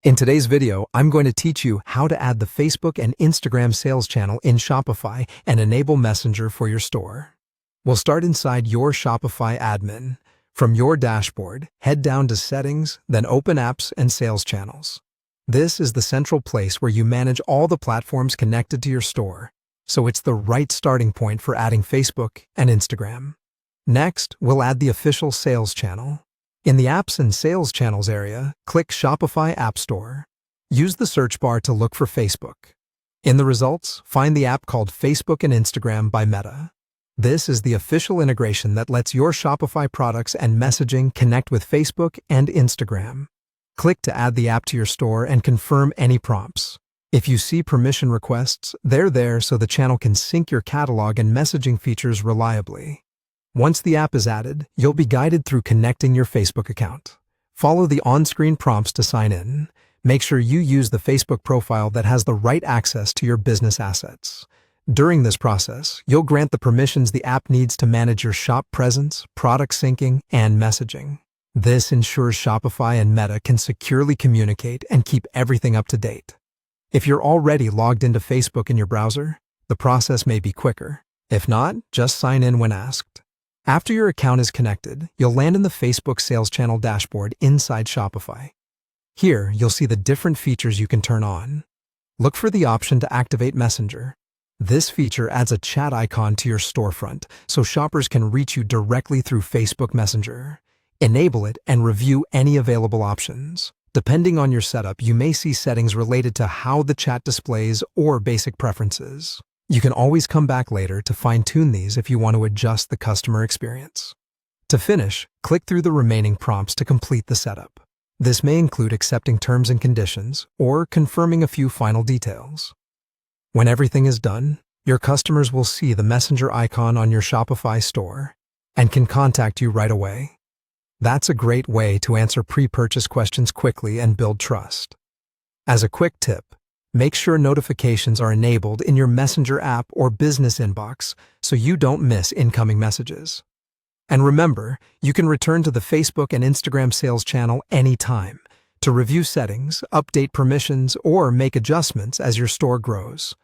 In today's video, I'm going to teach you how to add the Facebook and Instagram sales channel in Shopify and enable Messenger for your store. We'll start inside your Shopify admin. From your dashboard, head down to Settings, then Open Apps and Sales Channels. This is the central place where you manage all the platforms connected to your store, so it's the right starting point for adding Facebook and Instagram. Next, we'll add the official sales channel. In the Apps and Sales Channels area, click Shopify App Store. Use the search bar to look for Facebook. In the results, find the app called Facebook and Instagram by Meta. This is the official integration that lets your Shopify products and messaging connect with Facebook and Instagram. Click to add the app to your store and confirm any prompts. If you see permission requests, they're there so the channel can sync your catalog and messaging features reliably. Once the app is added, you'll be guided through connecting your Facebook account. Follow the on-screen prompts to sign in. Make sure you use the Facebook profile that has the right access to your business assets. During this process, you'll grant the permissions the app needs to manage your shop presence, product syncing, and messaging. This ensures Shopify and Meta can securely communicate and keep everything up to date. If you're already logged into Facebook in your browser, the process may be quicker. If not, just sign in when asked. After your account is connected, you'll land in the Facebook Sales Channel dashboard inside Shopify. Here, you'll see the different features you can turn on. Look for the option to activate Messenger. This feature adds a chat icon to your storefront, so shoppers can reach you directly through Facebook Messenger. Enable it and review any available options. Depending on your setup, you may see settings related to how the chat displays or basic preferences. You can always come back later to fine-tune these if you want to adjust the customer experience. To finish, click through the remaining prompts to complete the setup. This may include accepting terms and conditions or confirming a few final details. When everything is done, your customers will see the Messenger icon on your Shopify store and can contact you right away. That's a great way to answer pre-purchase questions quickly and build trust. As a quick tip, make sure notifications are enabled in your Messenger app or business inbox so you don't miss incoming messages. And remember, you can return to the Facebook and Instagram sales channel anytime to review settings, update permissions, or make adjustments as your store grows.